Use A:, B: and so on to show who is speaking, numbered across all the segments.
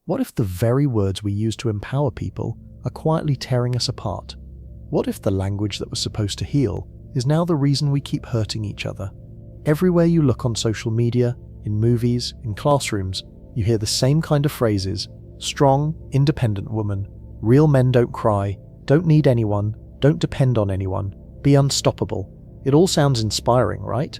A: What if the very words we use to empower people are quietly tearing us apart? What if the language that was supposed to heal is now the reason we keep hurting each other? Everywhere you look on social media, in movies, in classrooms, you hear the same kind of phrases: strong, independent woman, real men don't cry, don't need anyone, don't depend on anyone, be unstoppable. It all sounds inspiring, right?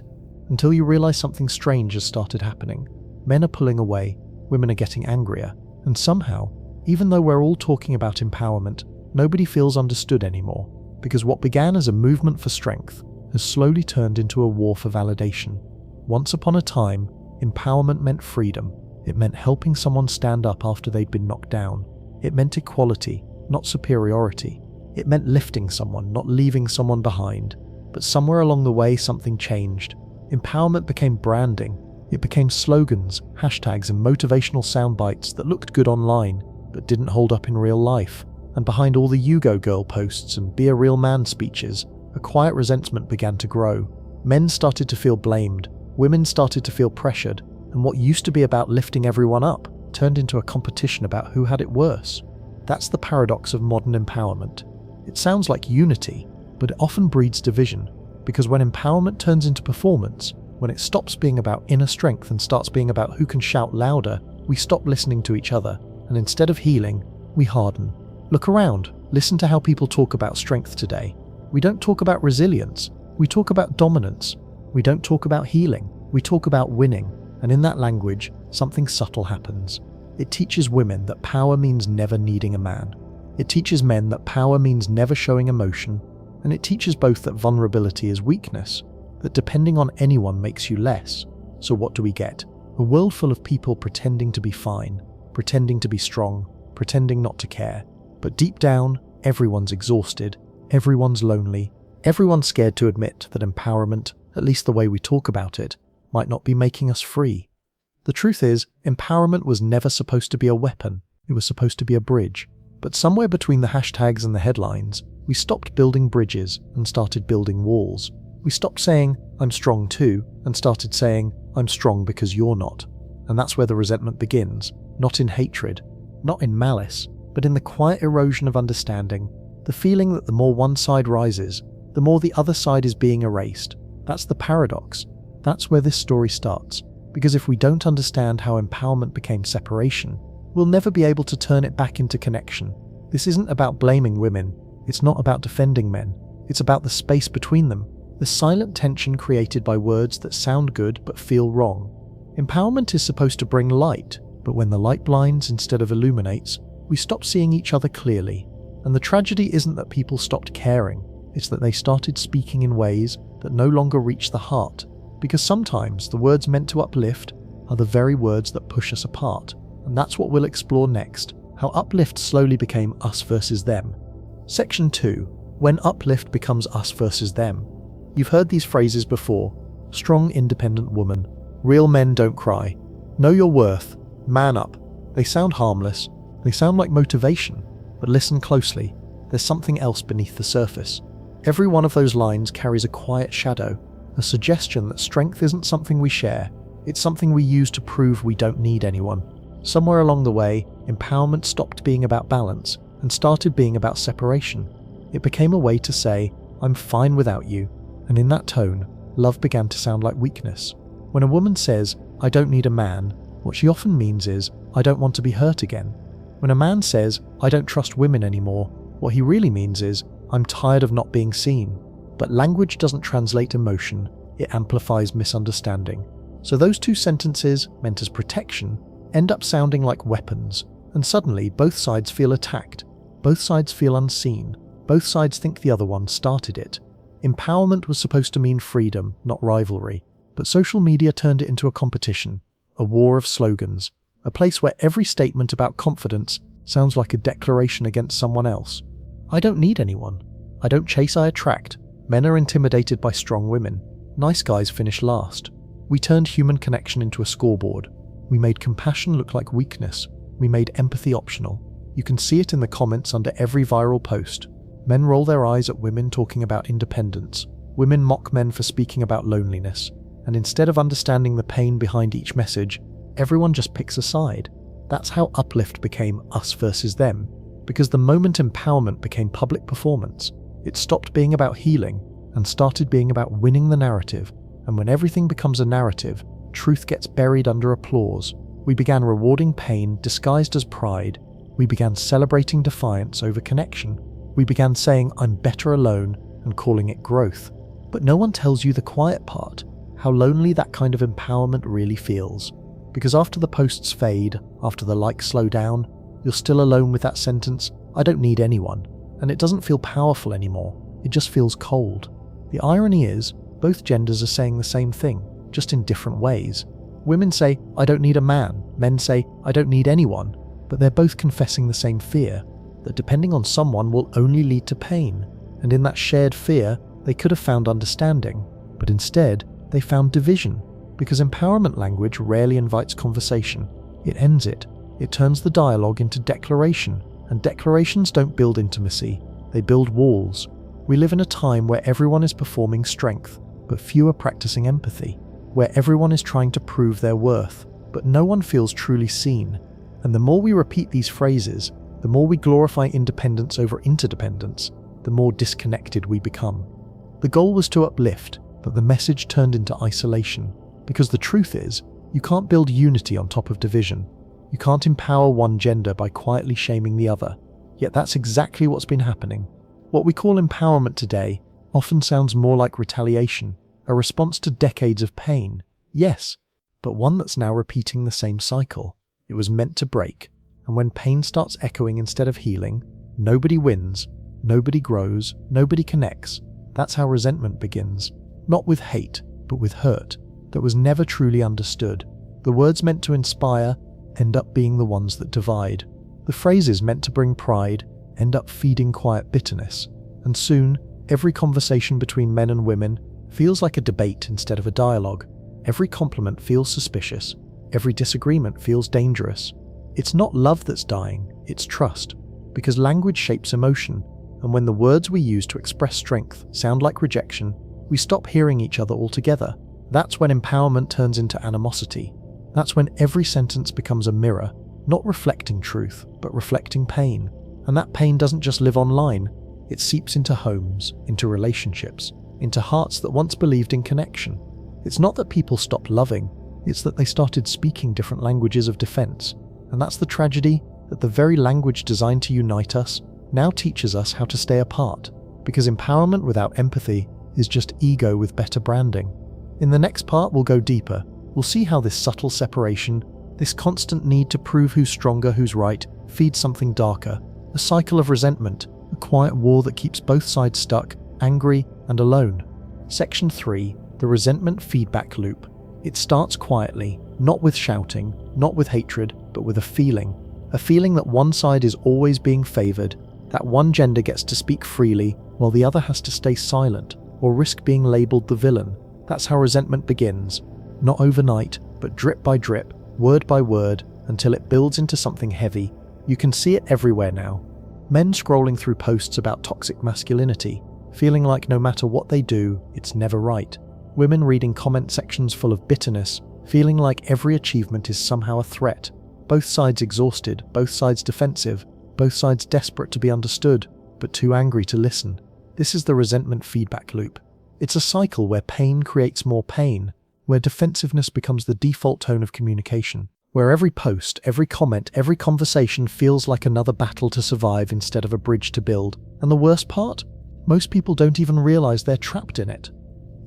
A: Until you realize something strange has started happening. Men are pulling away, women are getting angrier, and somehow, even though we're all talking about empowerment, nobody feels understood anymore, because what began as a movement for strength has slowly turned into a war for validation. Once upon a time, empowerment meant freedom. It meant helping someone stand up after they'd been knocked down. It meant equality, not superiority. It meant lifting someone, not leaving someone behind. But somewhere along the way, something changed. Empowerment became branding. It became slogans, hashtags, and motivational sound bites that looked good online, but didn't hold up in real life. And behind all the "You Go Girl" posts and "Be a Real Man" speeches, a quiet resentment began to grow. Men started to feel blamed, women started to feel pressured, and what used to be about lifting everyone up turned into a competition about who had it worse. That's the paradox of modern empowerment. It sounds like unity, but it often breeds division, because when empowerment turns into performance, when it stops being about inner strength and starts being about who can shout louder, we stop listening to each other, and instead of healing, we harden. Look around, listen to how people talk about strength today. We don't talk about resilience, we talk about dominance. We don't talk about healing, we talk about winning, and in that language, something subtle happens. It teaches women that power means never needing a man. It teaches men that power means never showing emotion, and it teaches both that vulnerability is weakness, that depending on anyone makes you less. So what do we get? A world full of people pretending to be fine, pretending to be strong, pretending not to care. But deep down, everyone's exhausted, everyone's lonely, everyone's scared to admit that empowerment, at least the way we talk about it, might not be making us free. The truth is, empowerment was never supposed to be a weapon, it was supposed to be a bridge. But somewhere between the hashtags and the headlines, we stopped building bridges and started building walls. We stopped saying, "I'm strong too," and started saying, "I'm strong because you're not." And that's where the resentment begins, not in hatred, not in malice, but in the quiet erosion of understanding, the feeling that the more one side rises, the more the other side is being erased. That's the paradox. That's where this story starts, because if we don't understand how empowerment became separation, we'll never be able to turn it back into connection. This isn't about blaming women, it's not about defending men, it's about the space between them, the silent tension created by words that sound good but feel wrong. Empowerment is supposed to bring light, but when the light blinds instead of illuminates, we stop seeing each other clearly. And the tragedy isn't that people stopped caring, it's that they started speaking in ways that no longer reach the heart, because sometimes the words meant to uplift are the very words that push us apart. And that's what we'll explore next, how uplift slowly became us versus them. Section 2. When uplift becomes us versus them. You've heard these phrases before: strong, independent woman, real men don't cry, know your worth, man up. They sound harmless, they sound like motivation, but listen closely, there's something else beneath the surface. Every one of those lines carries a quiet shadow, a suggestion that strength isn't something we share, it's something we use to prove we don't need anyone. Somewhere along the way, empowerment stopped being about balance and started being about separation. It became a way to say, "I'm fine without you," and in that tone, love began to sound like weakness. When a woman says, "I don't need a man," what she often means is, "I don't want to be hurt again." When a man says, "I don't trust women anymore," what he really means is, "I'm tired of not being seen." But language doesn't translate emotion, it amplifies misunderstanding. So those two sentences, meant as protection, end up sounding like weapons, and suddenly both sides feel attacked, both sides feel unseen, both sides think the other one started it. Empowerment was supposed to mean freedom, not rivalry, but social media turned it into a competition, a war of slogans, a place where every statement about confidence sounds like a declaration against someone else. I don't need anyone. I don't chase, I attract. Men are intimidated by strong women. Nice guys finish last. We turned human connection into a scoreboard. We made compassion look like weakness. We made empathy optional. You can see it in the comments under every viral post. Men roll their eyes at women talking about independence. Women mock men for speaking about loneliness. And instead of understanding the pain behind each message, everyone just picks a side. That's how Uplift became us versus them, because the moment empowerment became public performance, it stopped being about healing and started being about winning the narrative. And when everything becomes a narrative, truth gets buried under applause. We began rewarding pain disguised as pride. We began celebrating defiance over connection. We began saying, "I'm better alone," and calling it growth. But no one tells you the quiet part, how lonely that kind of empowerment really feels. Because after the posts fade, after the likes slow down, you're still alone with that sentence, "I don't need anyone." And it doesn't feel powerful anymore, it just feels cold. The irony is, both genders are saying the same thing, just in different ways. Women say, "I don't need a man." Men say, "I don't need anyone." But they're both confessing the same fear, that depending on someone will only lead to pain. And in that shared fear, they could have found understanding. But instead, they found division. Because empowerment language rarely invites conversation. It ends it. It turns the dialogue into declaration. And declarations don't build intimacy, they build walls. We live in a time where everyone is performing strength, but few are practicing empathy. Where everyone is trying to prove their worth, but no one feels truly seen. And the more we repeat these phrases, the more we glorify independence over interdependence, the more disconnected we become. The goal was to uplift, but the message turned into isolation. Because the truth is, you can't build unity on top of division. You can't empower one gender by quietly shaming the other. Yet that's exactly what's been happening. What we call empowerment today often sounds more like retaliation, a response to decades of pain. Yes, but one that's now repeating the same cycle. It was meant to break, and when pain starts echoing instead of healing, nobody wins, nobody grows, nobody connects. That's how resentment begins. Not with hate, but with hurt that was never truly understood. The words meant to inspire end up being the ones that divide. The phrases meant to bring pride end up feeding quiet bitterness. And soon, every conversation between men and women feels like a debate instead of a dialogue. Every compliment feels suspicious. Every disagreement feels dangerous. It's not love that's dying, it's trust. Because language shapes emotion, and when the words we use to express strength sound like rejection, we stop hearing each other altogether. That's when empowerment turns into animosity. That's when every sentence becomes a mirror, not reflecting truth, but reflecting pain. And that pain doesn't just live online, it seeps into homes, into relationships, into hearts that once believed in connection. It's not that people stopped loving, it's that they started speaking different languages of defense. And that's the tragedy, that the very language designed to unite us now teaches us how to stay apart. Because empowerment without empathy is just ego with better branding. In the next part, we'll go deeper. We'll see how this subtle separation, this constant need to prove who's stronger, who's right, feeds something darker, a cycle of resentment, a quiet war that keeps both sides stuck, angry and alone. Section 3, the resentment feedback loop. It starts quietly, not with shouting, not with hatred, but with a feeling that one side is always being favored, that one gender gets to speak freely while the other has to stay silent or risk being labeled the villain. That's how resentment begins. Not overnight, but drip by drip, word by word, until it builds into something heavy. You can see it everywhere now. Men scrolling through posts about toxic masculinity, feeling like no matter what they do, it's never right. Women reading comment sections full of bitterness, feeling like every achievement is somehow a threat. Both sides exhausted, both sides defensive, both sides desperate to be understood, but too angry to listen. This is the resentment feedback loop. It's a cycle where pain creates more pain, where defensiveness becomes the default tone of communication, where every post, every comment, every conversation feels like another battle to survive instead of a bridge to build. And the worst part? Most people don't even realize they're trapped in it.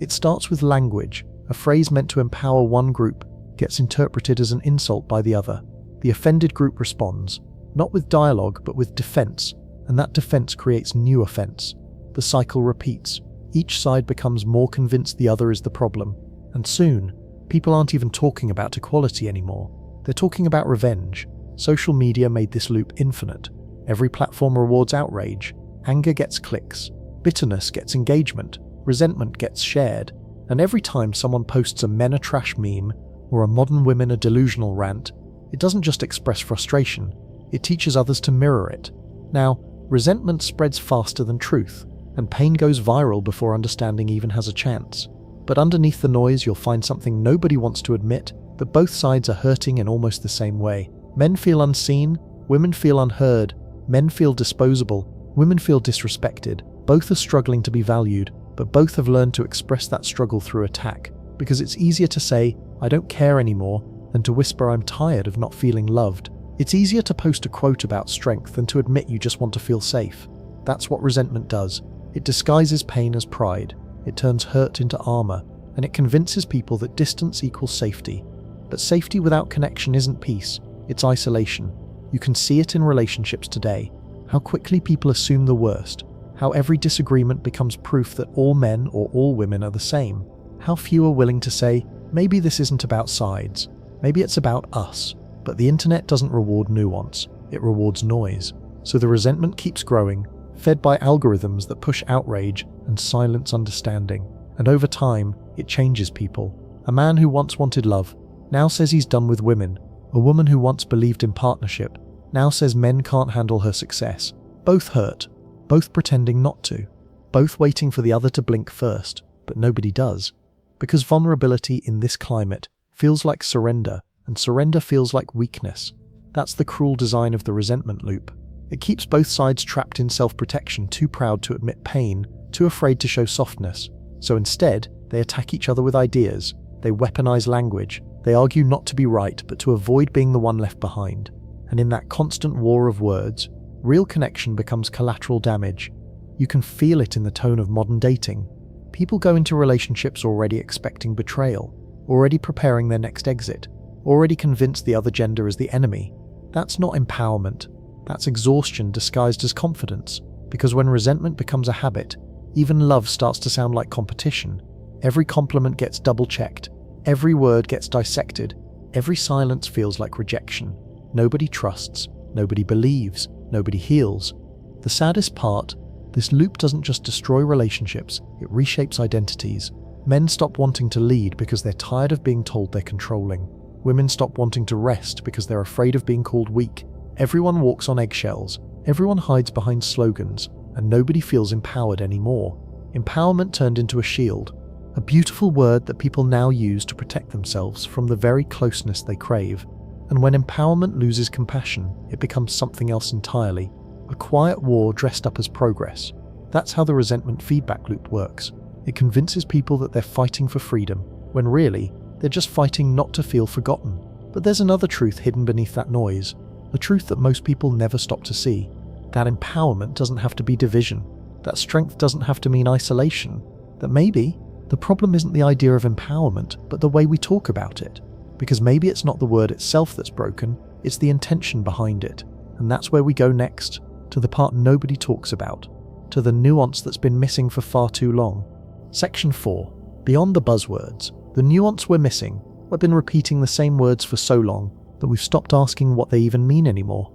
A: It starts with language. A phrase meant to empower one group gets interpreted as an insult by the other. The offended group responds, not with dialogue, but with defense, and that defense creates new offense. The cycle repeats. Each side becomes more convinced the other is the problem, and soon, people aren't even talking about equality anymore. They're talking about revenge. Social media made this loop infinite. Every platform rewards outrage. Anger gets clicks. Bitterness gets engagement. Resentment gets shared. And every time someone posts a men are trash meme or a modern women are delusional rant, it doesn't just express frustration, it teaches others to mirror it. Now, resentment spreads faster than truth, and pain goes viral before understanding even has a chance. But underneath the noise, you'll find something nobody wants to admit, that both sides are hurting in almost the same way. Men feel unseen, women feel unheard, men feel disposable, women feel disrespected. Both are struggling to be valued, but both have learned to express that struggle through attack, because it's easier to say, "I don't care anymore," than to whisper, "I'm tired of not feeling loved." It's easier to post a quote about strength than to admit you just want to feel safe. That's what resentment does. It disguises pain as pride, it turns hurt into armor, and it convinces people that distance equals safety. But safety without connection isn't peace, it's isolation. You can see it in relationships today, how quickly people assume the worst, how every disagreement becomes proof that all men or all women are the same, how few are willing to say, maybe this isn't about sides, maybe it's about us. But the internet doesn't reward nuance, it rewards noise. So the resentment keeps growing, fed by algorithms that push outrage and silence understanding. And over time, it changes people. A man who once wanted love now says he's done with women. A woman who once believed in partnership now says men can't handle her success. Both hurt, both pretending not to, both waiting for the other to blink first, but nobody does. Because vulnerability in this climate feels like surrender, and surrender feels like weakness. That's the cruel design of the resentment loop. It keeps both sides trapped in self-protection, too proud to admit pain, too afraid to show softness. So instead, they attack each other with ideas, they weaponize language, they argue not to be right but to avoid being the one left behind. And in that constant war of words, real connection becomes collateral damage. You can feel it in the tone of modern dating. People go into relationships already expecting betrayal, already preparing their next exit, already convinced the other gender is the enemy. That's not empowerment. That's exhaustion disguised as confidence. Because when resentment becomes a habit, even love starts to sound like competition. Every compliment gets double-checked. Every word gets dissected. Every silence feels like rejection. Nobody trusts. Nobody believes. Nobody heals. The saddest part, this loop doesn't just destroy relationships, it reshapes identities. Men stop wanting to lead because they're tired of being told they're controlling. Women stop wanting to rest because they're afraid of being called weak. Everyone walks on eggshells, everyone hides behind slogans, and nobody feels empowered anymore. Empowerment turned into a shield, a beautiful word that people now use to protect themselves from the very closeness they crave. And when empowerment loses compassion, it becomes something else entirely, a quiet war dressed up as progress. That's how the resentment feedback loop works. It convinces people that they're fighting for freedom, when really, they're just fighting not to feel forgotten. But there's another truth hidden beneath that noise, a truth that most people never stop to see. That empowerment doesn't have to be division, that strength doesn't have to mean isolation, that maybe the problem isn't the idea of empowerment, but the way we talk about it. Because maybe it's not the word itself that's broken, it's the intention behind it. And that's where we go next, to the part nobody talks about, to the nuance that's been missing for far too long. Section 4. Beyond the buzzwords, the nuance we're missing. We've been repeating the same words for so long that we've stopped asking what they even mean anymore.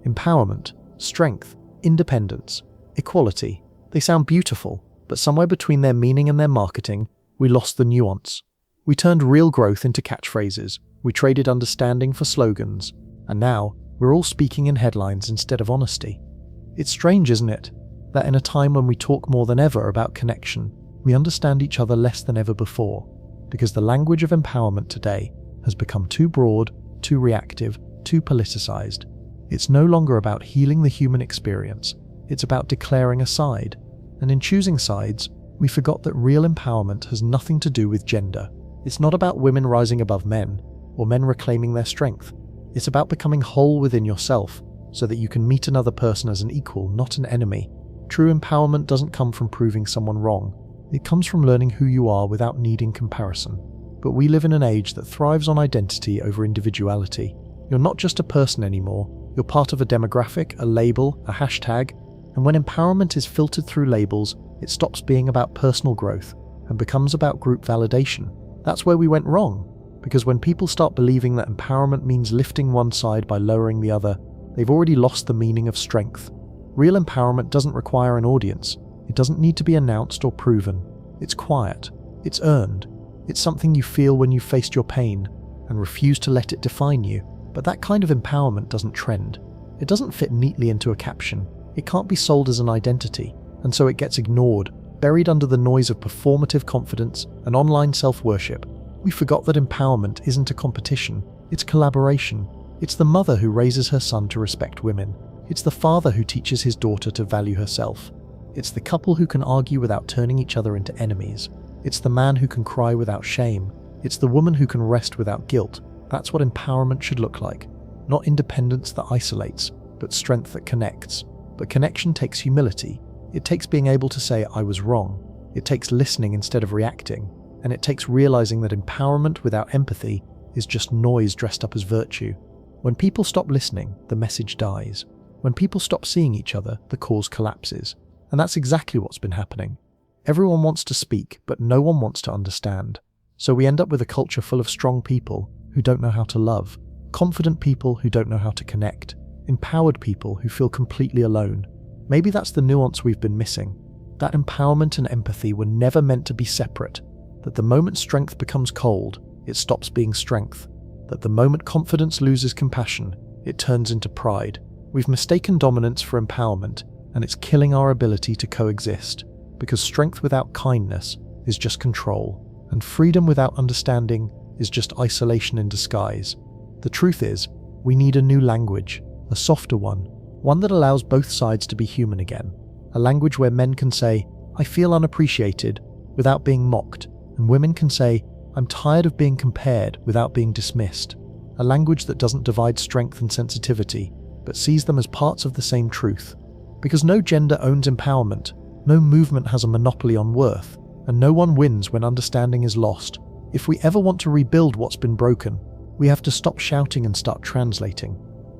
A: Empowerment, strength, independence, equality. They sound beautiful, but somewhere between their meaning and their marketing, we lost the nuance. We turned real growth into catchphrases, we traded understanding for slogans, and now we're all speaking in headlines instead of honesty. It's strange, isn't it, that in a time when we talk more than ever about connection, we understand each other less than ever before, because the language of empowerment today has become too broad, too reactive, too politicized. It's no longer about healing the human experience, it's about declaring a side. And in choosing sides, we forgot that real empowerment has nothing to do with gender. It's not about women rising above men, or men reclaiming their strength. It's about becoming whole within yourself, so that you can meet another person as an equal, not an enemy. True empowerment doesn't come from proving someone wrong. It comes from learning who you are without needing comparison. But we live in an age that thrives on identity over individuality. You're not just a person anymore, you're part of a demographic, a label, a hashtag, and when empowerment is filtered through labels, it stops being about personal growth and becomes about group validation. That's where we went wrong, because when people start believing that empowerment means lifting one side by lowering the other, they've already lost the meaning of strength. Real empowerment doesn't require an audience. It doesn't need to be announced or proven. It's quiet. It's earned. It's something you feel when you've faced your pain and refuse to let it define you. But that kind of empowerment doesn't trend. It doesn't fit neatly into a caption. It can't be sold as an identity, and so it gets ignored, buried under the noise of performative confidence and online self-worship. We forgot that empowerment isn't a competition. It's collaboration. It's the mother who raises her son to respect women. It's the father who teaches his daughter to value herself. It's the couple who can argue without turning each other into enemies. It's the man who can cry without shame. It's the woman who can rest without guilt. That's what empowerment should look like. Not independence that isolates, but strength that connects. But connection takes humility. It takes being able to say, I was wrong. It takes listening instead of reacting. And it takes realizing that empowerment without empathy is just noise dressed up as virtue. When people stop listening, the message dies. When people stop seeing each other, the cause collapses. And that's exactly what's been happening. Everyone wants to speak, but no one wants to understand. So we end up with a culture full of strong people who don't know how to love, confident people who don't know how to connect, empowered people who feel completely alone. Maybe that's the nuance we've been missing. That empowerment and empathy were never meant to be separate. That the moment strength becomes cold, it stops being strength. That the moment confidence loses compassion, it turns into pride. We've mistaken dominance for empowerment, and it's killing our ability to coexist. Because strength without kindness is just control, and freedom without understanding is just isolation in disguise. The truth is, we need a new language, a softer one that allows both sides to be human again. A language where men can say, I feel unappreciated, without being mocked, and women can say, I'm tired of being compared without being dismissed. A language that doesn't divide strength and sensitivity, but sees them as parts of the same truth. Because no gender owns empowerment, no movement has a monopoly on worth, and no one wins when understanding is lost. If we ever want to rebuild what's been broken, we have to stop shouting and start translating.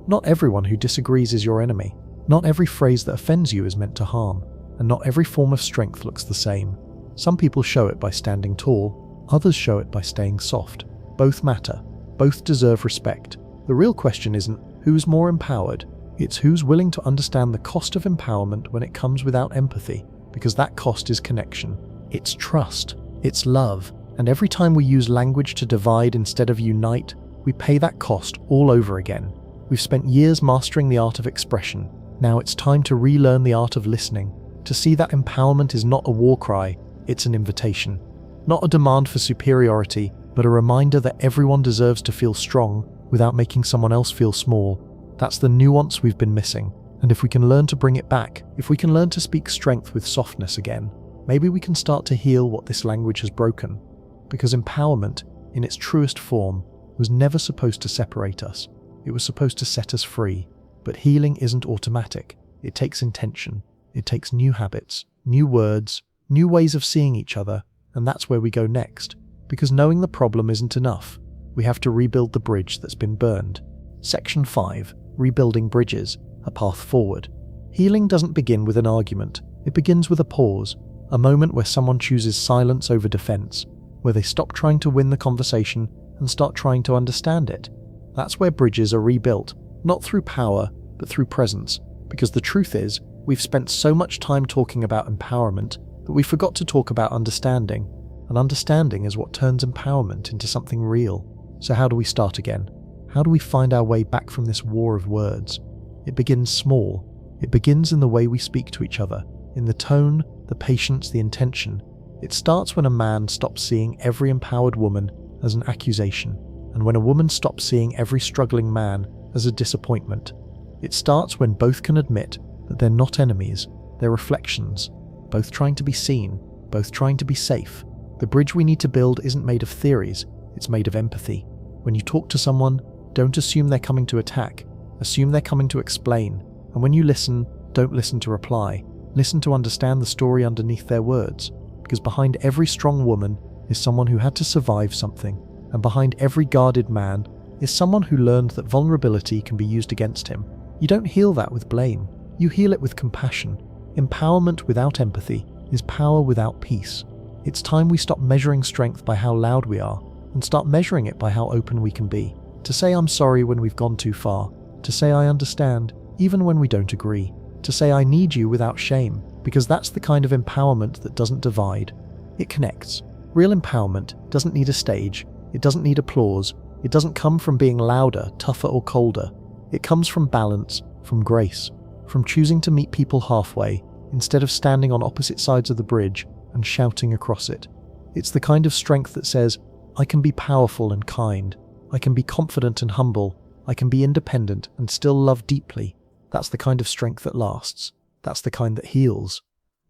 A: Not everyone who disagrees is your enemy. Not every phrase that offends you is meant to harm, and not every form of strength looks the same. Some people show it by standing tall, others show it by staying soft. Both matter. Both deserve respect. The real question isn't who's more empowered, it's who's willing to understand the cost of empowerment when it comes without empathy, because that cost is connection. It's trust. It's love. And every time we use language to divide instead of unite, we pay that cost all over again. We've spent years mastering the art of expression. Now it's time to relearn the art of listening, to see that empowerment is not a war cry, it's an invitation. Not a demand for superiority, but a reminder that everyone deserves to feel strong without making someone else feel small. That's the nuance we've been missing. And if we can learn to bring it back, if we can learn to speak strength with softness again, maybe we can start to heal what this language has broken. Because empowerment, in its truest form, was never supposed to separate us. It was supposed to set us free. But healing isn't automatic. It takes intention. It takes new habits, new words, new ways of seeing each other, and that's where we go next. Because knowing the problem isn't enough. We have to rebuild the bridge that's been burned. Section 5. Rebuilding Bridges, a Path Forward. Healing doesn't begin with an argument. It begins with a pause, a moment where someone chooses silence over defense, where they stop trying to win the conversation and start trying to understand it. That's where bridges are rebuilt, not through power, but through presence. Because the truth is, we've spent so much time talking about empowerment that we forgot to talk about understanding. And understanding is what turns empowerment into something real. So how do we start again? How do we find our way back from this war of words? It begins small. It begins in the way we speak to each other, in the tone, the patience, the intention. It starts when a man stops seeing every empowered woman as an accusation, and when a woman stops seeing every struggling man as a disappointment. It starts when both can admit that they're not enemies, they're reflections, both trying to be seen, both trying to be safe. The bridge we need to build isn't made of theories, it's made of empathy. When you talk to someone, don't assume they're coming to attack, assume they're coming to explain. And when you listen, don't listen to reply. Listen to understand the story underneath their words. Because behind every strong woman is someone who had to survive something, and behind every guarded man is someone who learned that vulnerability can be used against him. You don't heal that with blame, you heal it with compassion. Empowerment without empathy is power without peace. It's time we stop measuring strength by how loud we are, and start measuring it by how open we can be. To say I'm sorry when we've gone too far, to say I understand even when we don't agree, to say I need you without shame, because that's the kind of empowerment that doesn't divide. It connects. Real empowerment doesn't need a stage, it doesn't need applause, it doesn't come from being louder, tougher or colder. It comes from balance, from grace, from choosing to meet people halfway, instead of standing on opposite sides of the bridge and shouting across it. It's the kind of strength that says, I can be powerful and kind, I can be confident and humble, I can be independent and still love deeply. That's the kind of strength that lasts. That's the kind that heals.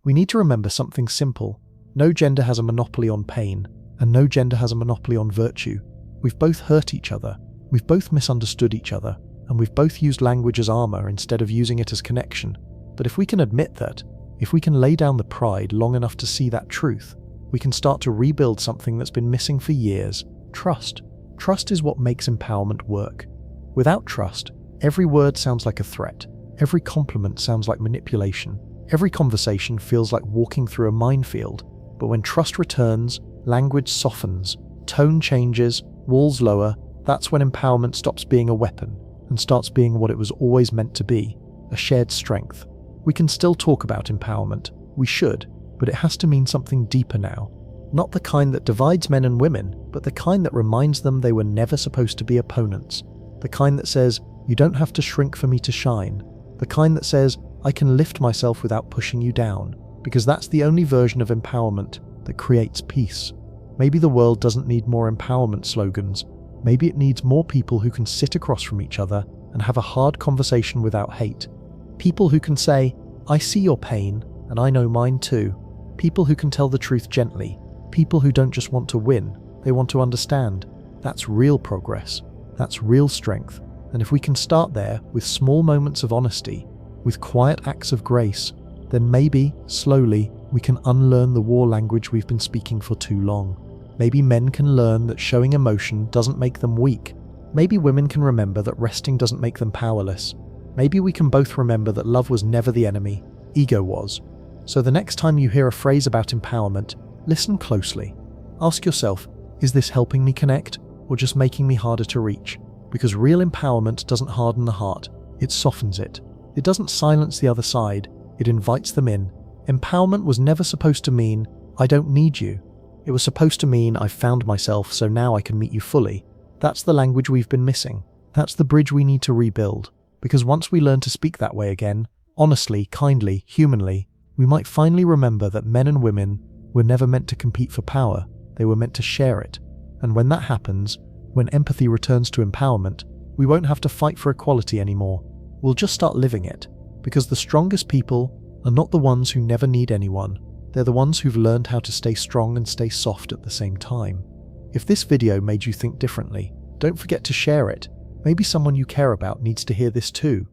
A: We need to remember something simple. No gender has a monopoly on pain, and no gender has a monopoly on virtue. We've both hurt each other, we've both misunderstood each other, and we've both used language as armor instead of using it as connection. But if we can admit that, if we can lay down the pride long enough to see that truth, we can start to rebuild something that's been missing for years: trust. Trust is what makes empowerment work. Without trust, every word sounds like a threat, every compliment sounds like manipulation, every conversation feels like walking through a minefield. But when trust returns, language softens, tone changes, walls lower. That's when empowerment stops being a weapon and starts being what it was always meant to be: a shared strength. We can still talk about empowerment, we should, but it has to mean something deeper now. Not the kind that divides men and women, but the kind that reminds them they were never supposed to be opponents. The kind that says, you don't have to shrink for me to shine. The kind that says, I can lift myself without pushing you down. Because that's the only version of empowerment that creates peace. Maybe the world doesn't need more empowerment slogans. Maybe it needs more people who can sit across from each other and have a hard conversation without hate. People who can say, I see your pain, and I know mine too. People who can tell the truth gently. People who don't just want to win, they want to understand. That's real progress. That's real strength. And if we can start there with small moments of honesty, with quiet acts of grace, then maybe, slowly, we can unlearn the war language we've been speaking for too long. Maybe men can learn that showing emotion doesn't make them weak. Maybe women can remember that resting doesn't make them powerless. Maybe we can both remember that love was never the enemy, ego was. So the next time you hear a phrase about empowerment, listen closely. Ask yourself, is this helping me connect, or just making me harder to reach? Because real empowerment doesn't harden the heart, it softens it. It doesn't silence the other side, it invites them in. Empowerment was never supposed to mean, I don't need you. It was supposed to mean, I've found myself, so now I can meet you fully. That's the language we've been missing. That's the bridge we need to rebuild. Because once we learn to speak that way again, honestly, kindly, humanly, we might finally remember that men and women were never meant to compete for power, they were meant to share it. And when that happens, when empathy returns to empowerment, we won't have to fight for equality anymore. We'll just start living it. Because the strongest people are not the ones who never need anyone, they're the ones who've learned how to stay strong and stay soft at the same time. If this video made you think differently, don't forget to share it. Maybe someone you care about needs to hear this too.